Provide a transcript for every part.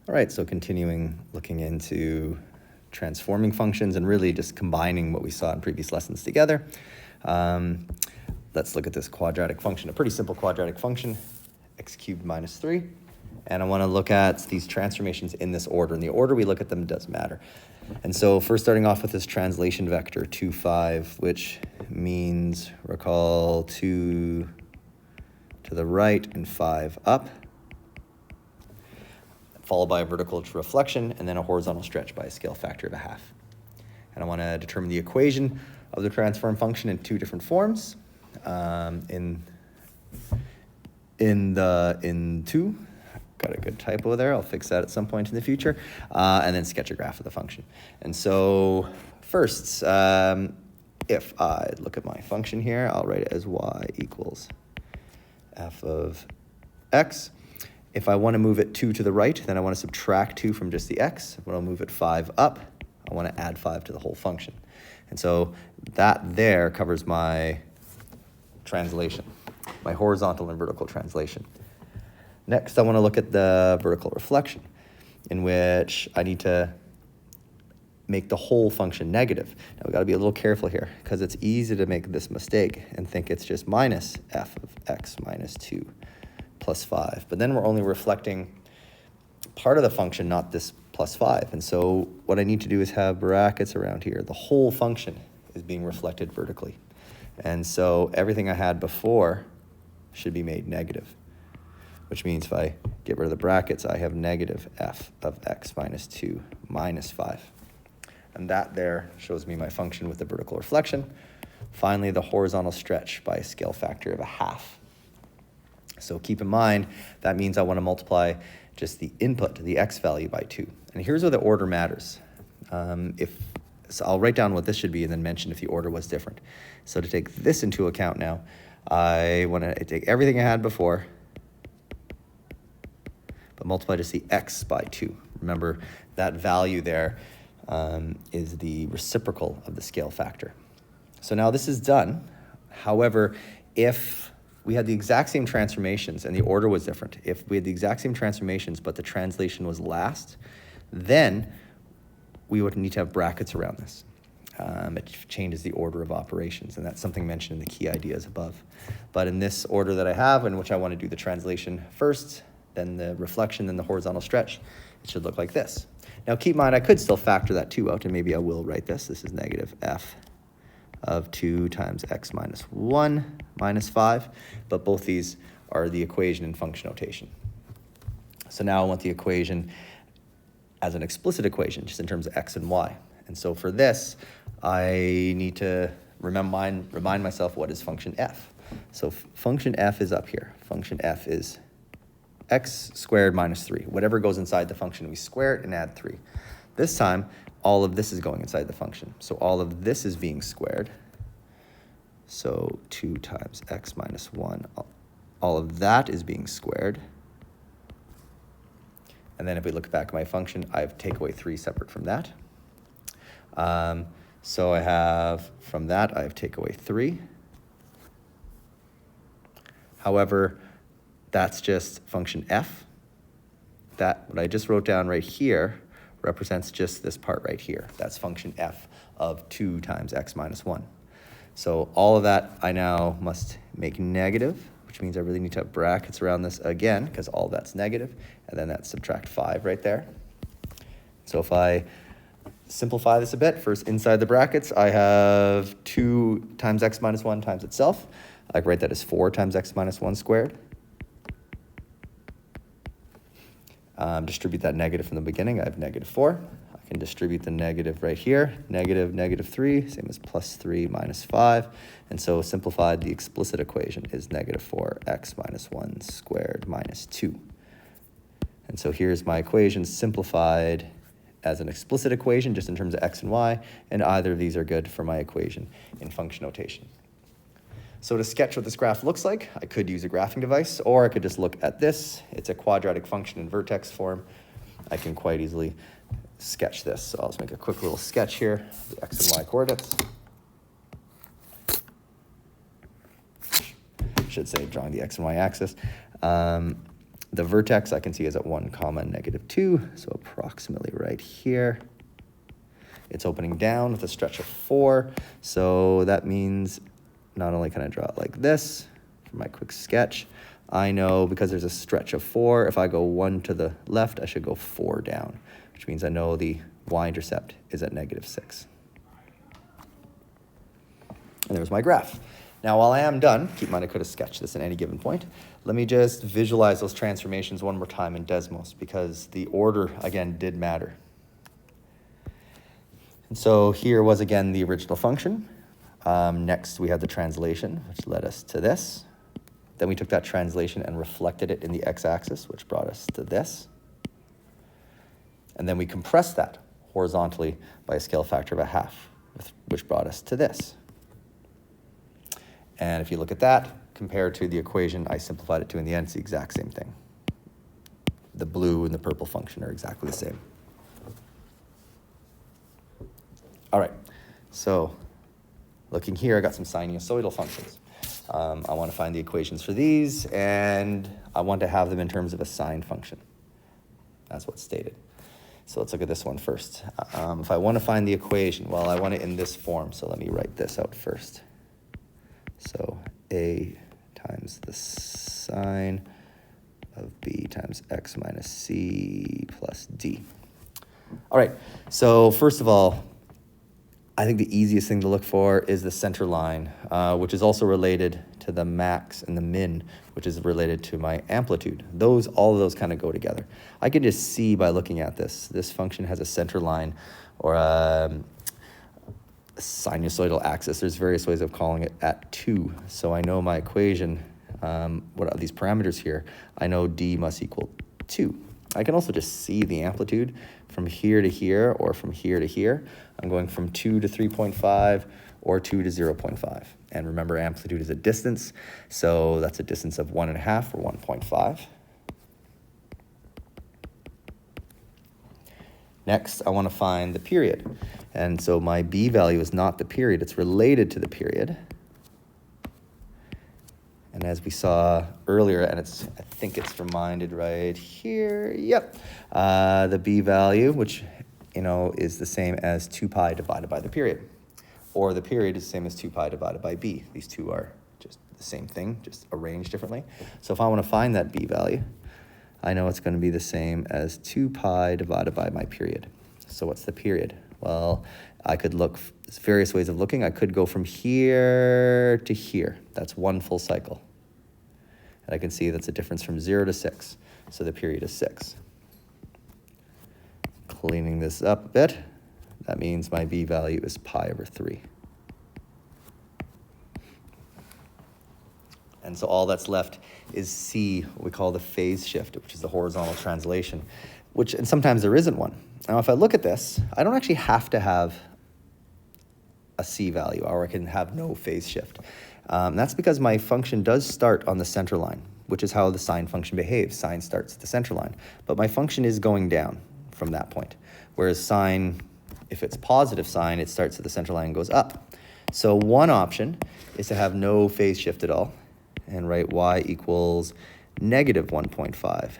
All right, so continuing looking into transforming functions and really just combining what we saw in previous lessons together. Let's look at this quadratic function, a pretty simple quadratic function, x cubed minus 3. And I want to look at these transformations in this order. And the order we look at them does matter. And so first starting off with this translation vector, 2, 5, which means, recall, 2 to the right and 5 up, followed by a vertical reflection, and then a horizontal stretch by a scale factor of 1/2. And I want to determine the equation of the transform function in two different forms. In 2, got a good typo there. I'll fix that at some point in the future. And then sketch a graph of the function. And so first, if I look at my function here, I'll write it as y equals f of x. If I want to move it 2 to the right, then I want to subtract 2 from just the x. When I'll move it 5 up, I want to add 5 to the whole function. And so that there covers my translation, my horizontal and vertical translation. Next, I want to look at the vertical reflection, in which I need to make the whole function negative. Now, we've got to be a little careful here, because it's easy to make this mistake and think it's just minus f of x minus 2 plus 5. But then we're only reflecting part of the function, not this plus 5. And so what I need to do is have brackets around here. The whole function is being reflected vertically. And so everything I had before should be made negative, which means if I get rid of the brackets, I have negative f of x minus 2 minus 5. And that there shows me my function with the vertical reflection. Finally, the horizontal stretch by a scale factor of 1/2. So keep in mind, that means I want to multiply just the input, the x value, by 2. And here's where the order matters. So I'll write down what this should be and then mention if the order was different. So to take this into account now, I want to take everything I had before, but multiply just the x by 2. Remember, that value there is the reciprocal of the scale factor. So now this is done. However, if we had the exact same transformations and the order was different, if we had the exact same transformations but the translation was last, then we would need to have brackets around this. It changes the order of operations, and that's something mentioned in the key ideas above. But in this order that I have, in which I want to do the translation first, then the reflection, then the horizontal stretch, it should look like this. Now keep in mind, I could still factor that 2 out, and maybe I will write this. This is negative f of 2 times x minus 1 minus 5, but both these are the equation in function notation. So now I want the equation as an explicit equation, just in terms of x and y. And so for this, I need to remind myself what is function f. So function f is up here. Function f is x squared minus 3. Whatever goes inside the function, we square it and add 3. This time, all of this is going inside the function. So all of this is being squared. So 2 times x minus 1. All of that is being squared. And then if we look back at my function, I have take away 3 separate from that. So I have, from that, I have take away 3. However, that's just function f. That, what I just wrote down right here, represents just this part right here. That's function f of 2 times x minus 1. So all of that I now must make negative, which means I really need to have brackets around this again, because all that's negative, and then that's subtract 5 right there. So if I simplify this a bit, first inside the brackets, I have 2 times x minus 1 times itself. I can write that as 4 times x minus 1 squared. Distribute that negative from the beginning. I have negative 4. I can distribute the negative right here. Negative, negative 3, same as plus 3 minus 5. And so simplified, the explicit equation is negative 4x minus 1 squared minus 2. And so here's my equation simplified as an explicit equation, just in terms of x and y, and either of these are good for my equation in function notation. So to sketch what this graph looks like, I could use a graphing device, or I could just look at this. It's a quadratic function in vertex form. I can quite easily sketch this. So I'll just make a quick little sketch here, the x and y coordinates. Should say drawing the x and y axis. The vertex I can see is at 1, -2, so approximately right here. It's opening down with a stretch of 4, so that means not only can I draw it like this for my quick sketch, I know because there's a stretch of 4, if I go 1 to the left, I should go 4 down, which means I know the y-intercept is at -6. And there's my graph. Now, while I am done, keep in mind I could have sketched this at any given point, let me just visualize those transformations one more time in Desmos, because the order, again, did matter. And so here was, again, the original function. Next, we had the translation, which led us to this. Then we took that translation and reflected it in the x-axis, which brought us to this. And then we compressed that horizontally by a scale factor of 1/2, which brought us to this. And if you look at that, compared to the equation I simplified it to in the end, it's the exact same thing. The blue and the purple function are exactly the same. All right, so looking here, I got some sinusoidal functions. I want to find the equations for these, and I want to have them in terms of a sine function. That's what's stated. So let's look at this one first. If I want to find the equation, well, I want it in this form, so let me write this out first. So A times the sine of B times X minus C plus D. All right, so first of all, I think the easiest thing to look for is the center line, which is also related to the max and the min, which is related to my amplitude. All of those kind of go together. I can just see by looking at this function has a center line or a sinusoidal axis. There's various ways of calling it at 2. So I know my equation, what are these parameters here? I know D must equal 2. I can also just see the amplitude from here to here or from here to here. I'm going from 2 to 3.5 or 2 to 0.5. And remember, amplitude is a distance, so that's a distance of 1.5 or 1.5. Next, I want to find the period. And so my B value is not the period, it's related to the period. And as we saw earlier, and I think it's reminded right here, yep. The B value, which is the same as 2 pi divided by the period. Or the period is the same as 2 pi divided by B. These two are just the same thing, just arranged differently. So if I want to find that B value, I know it's going to be the same as 2 pi divided by my period. So what's the period? Well, I could look, there's various ways of looking. I could go from here to here. That's 1 full cycle. And I can see that's a difference from 0 to 6. So the period is 6. Cleaning this up a bit, that means my B value is pi over 3. And so all that's left is C, what we call the phase shift, which is the horizontal translation, and sometimes there isn't one. Now, if I look at this, I don't actually have to have a C value, or I can have no phase shift. That's because my function does start on the center line, which is how the sine function behaves. Sine starts at the center line, but my function is going down from that point, whereas sine, if it's positive sine, it starts at the center line and goes up. So one option is to have no phase shift at all, and write y equals negative 1.5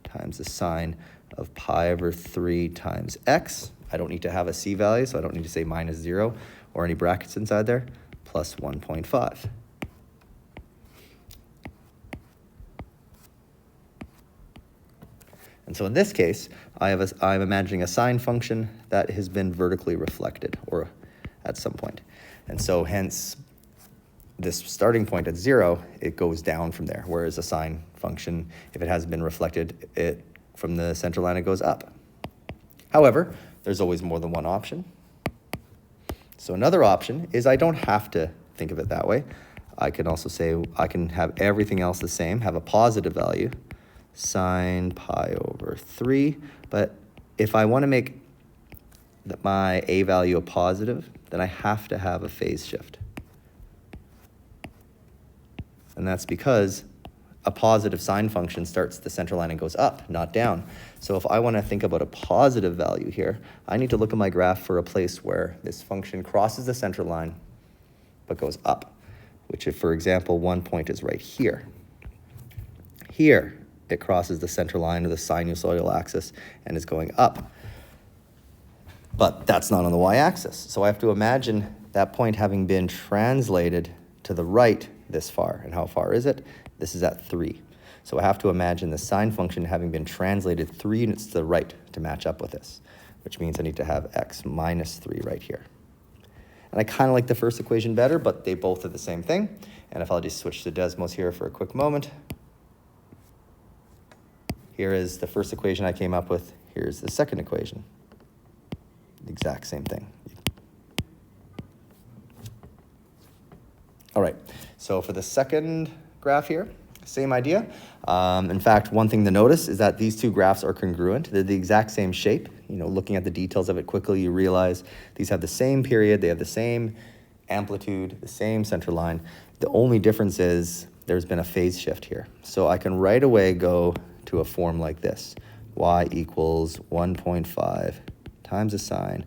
times the sine of pi over 3 times x. I don't need to have a C value, so I don't need to say minus 0 or any brackets inside there, plus 1.5. And so in this case, I'm imagining a sine function that has been vertically reflected, or at some point. And so hence, this starting point at 0, it goes down from there, whereas a sine function, if it has been reflected, from the center line, it goes up. However, there's always more than one option. So another option is I don't have to think of it that way. I can also say I can have everything else the same, have a positive value, sine pi over 3. But if I want to make my A value a positive, then I have to have a phase shift. And that's because a positive sine function starts at the center line and goes up, not down. So if I want to think about a positive value here, I need to look at my graph for a place where this function crosses the center line but goes up, which if, for example, one point is right here. Here, it crosses the center line of the sinusoidal axis and is going up. But that's not on the y-axis. So I have to imagine that point having been translated to the right this far. And how far is it? This is at 3. So I have to imagine the sine function having been translated 3 units to the right to match up with this, which means I need to have x minus 3 right here. And I kind of like the first equation better, but they both are the same thing. And if I'll just switch to Desmos here for a quick moment. Here is the first equation I came up with. Here's the second equation. The exact same thing. All right, so for the second graph here, same idea. In fact, one thing to notice is that these two graphs are congruent. They're the exact same shape. You know, looking at the details of it quickly, you realize these have the same period, they have the same amplitude, the same center line. The only difference is there's been a phase shift here. So I can right away go to a form like this. Y equals 1.5 times the sine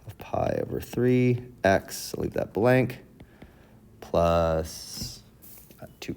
of pi over 3, x, I'll leave that blank, plus 2.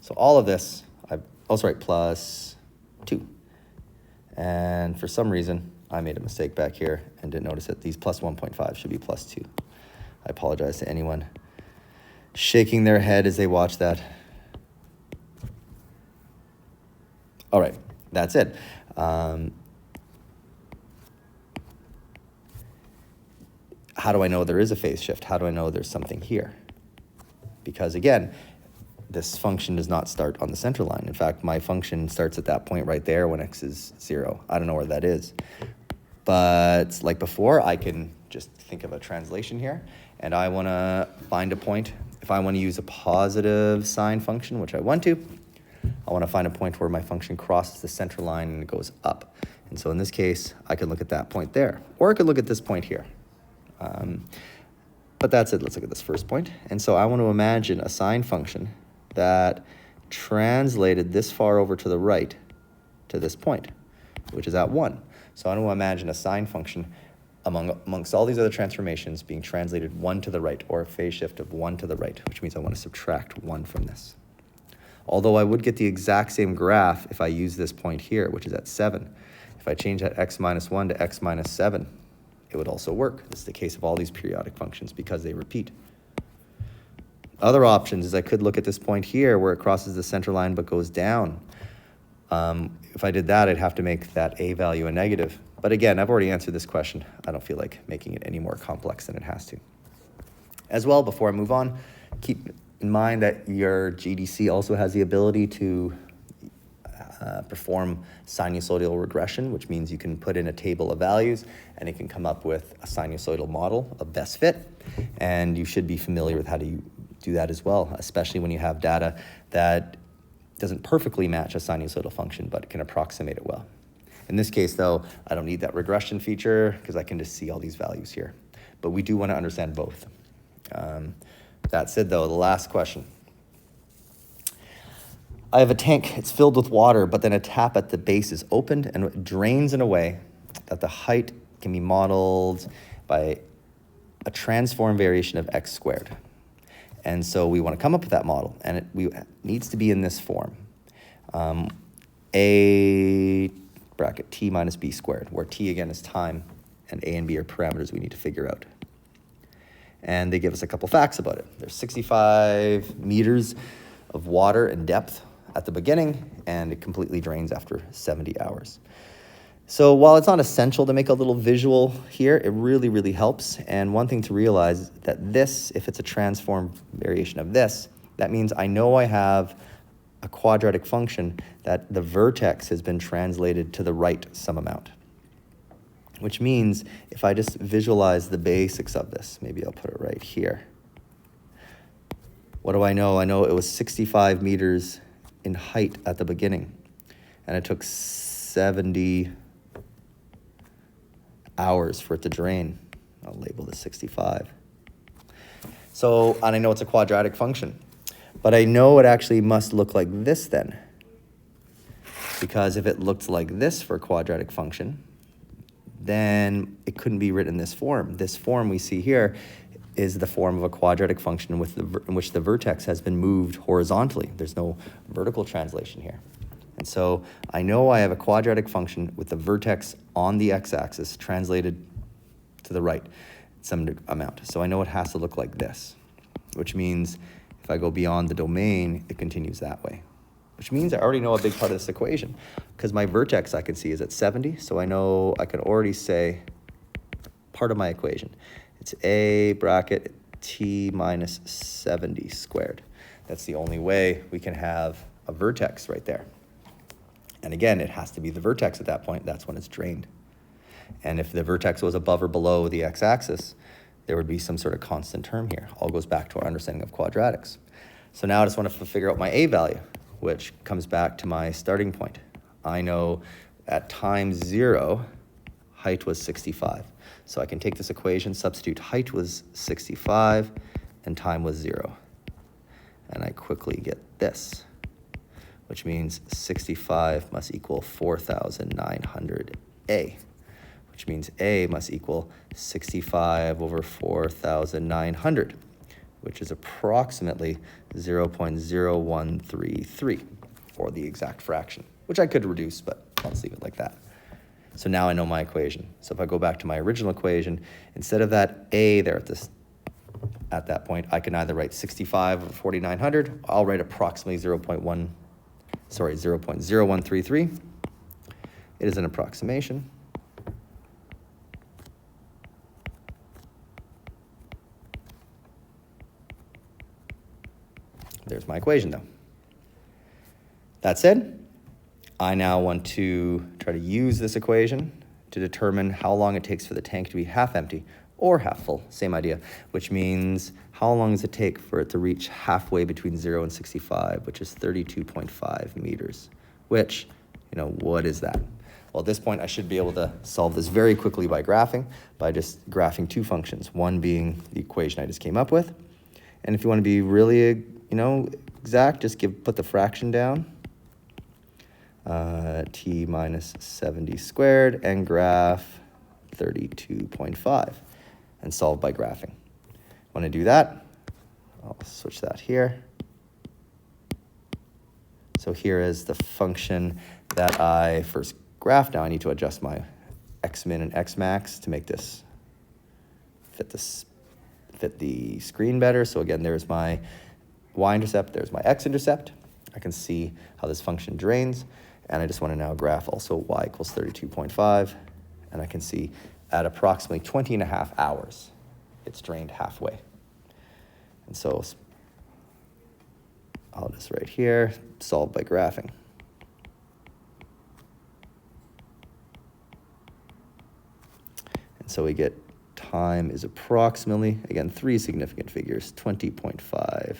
So all of this, plus 2. And for some reason, I made a mistake back here and didn't notice it. These plus 1.5 should be plus 2. I apologize to anyone shaking their head as they watch that. All right, that's it. How do I know there is a phase shift? How do I know there's something here? Because again, this function does not start on the center line. In fact, my function starts at that point right there when x is 0. I don't know where that is. But like before, I can just think of a translation here, and I want to find a point. If I want to use a positive sine function, which I want to, I want to find a point where my function crosses the center line and it goes up. And so in this case, I could look at that point there, or I could look at this point here. But that's it. Let's look at this first point. And so I want to imagine a sine function that translated this far over to the right to this point, which is at 1. So I want to imagine a sine function amongst all these other transformations being translated 1 to the right, or a phase shift of 1 to the right, which means I want to subtract 1 from this. Although I would get the exact same graph if I use this point here, which is at 7. If I change that x minus 1 to x minus 7, it would also work. This is the case of all these periodic functions because they repeat. Other options is I could look at this point here where it crosses the center line but goes down. If I did that, I'd have to make that a value a negative. But again, I've already answered this question. I don't feel like making it any more complex than it has to. As well, before I move on, keep in mind that your GDC also has the ability to perform sinusoidal regression, which means you can put in a table of values and it can come up with a sinusoidal model of best fit. And you should be familiar with how to do that as well, especially when you have data that doesn't perfectly match a sinusoidal function, but can approximate it well. In this case, though, I don't need that regression feature because I can just see all these values here. But we do want to understand both. That said, though, the last question. I have a tank, it's filled with water, but then a tap at the base is opened and it drains in a way that the height can be modeled by a transform variation of x squared. And so we want to come up with that model, and it needs to be in this form. A bracket t minus b squared, where t again is time, and a and b are parameters we need to figure out. And they give us a couple facts about it. There's 65 meters of water in depth at the beginning, and it completely drains after 70 hours. So while it's not essential to make a little visual here, it really, really helps. And one thing to realize is that this, if it's a transform variation of this, that means I know I have a quadratic function that the vertex has been translated to the right some amount. Which means if I just visualize the basics of this, maybe I'll put it right here. What do I know? I know it was 65 meters in height at the beginning, and it took 70 hours for it to drain. I'll label this 65. So, and I know it's a quadratic function, but I know it actually must look like this then. Because if it looked like this for a quadratic function, then it couldn't be written in this form. This form we see here is the form of a quadratic function in which the vertex has been moved horizontally. There's no vertical translation here. And so I know I have a quadratic function with the vertex on the x-axis translated to the right some amount. So I know it has to look like this, which means if I go beyond the domain, it continues that way, which means I already know a big part of this equation because my vertex I can see is at 70. So I know I can already say part of my equation. It's a bracket t minus 70 squared. That's the only way we can have a vertex right there. And again, it has to be the vertex at that point. That's when it's drained. And if the vertex was above or below the x-axis, there would be some sort of constant term here. All goes back to our understanding of quadratics. So now I just want to figure out my a value, which comes back to my starting point. I know at time 0, height was 65. So I can take this equation, substitute height was 65, and time was 0. And I quickly get this, which means 65 must equal 4,900a, which means a must equal 65 over 4,900, which is approximately 0.0133, or the exact fraction, which I could reduce, but let's leave it like that. So now I know my equation. So if I go back to my original equation, instead of that a there at that point, I can either write 65 over 4,900. I'll write approximately 0.0133. It is an approximation. There's my equation, though. That said, I now want to try to use this equation to determine how long it takes for the tank to be half empty or half full, same idea, which means how long does it take for it to reach halfway between 0 and 65, which is 32.5 meters, which, what is that? Well, at this point, I should be able to solve this very quickly by just graphing two functions, one being the equation I just came up with. And if you want to be really, exact, just put the fraction down. T minus 70 squared and graph 32.5 and solve by graphing. When I do that, I'll switch that here. So here is the function that I first graphed. Now I need to adjust my x-min and x-max to make this fit the screen better. So again, there's my y-intercept, there's my x-intercept. I can see how this function drains. And I just want to now graph also y equals 32.5. And I can see at approximately 20 and a half hours, it's drained halfway. And so I'll just right here, solve by graphing. And so we get time is approximately, again, 3 significant figures, 20.5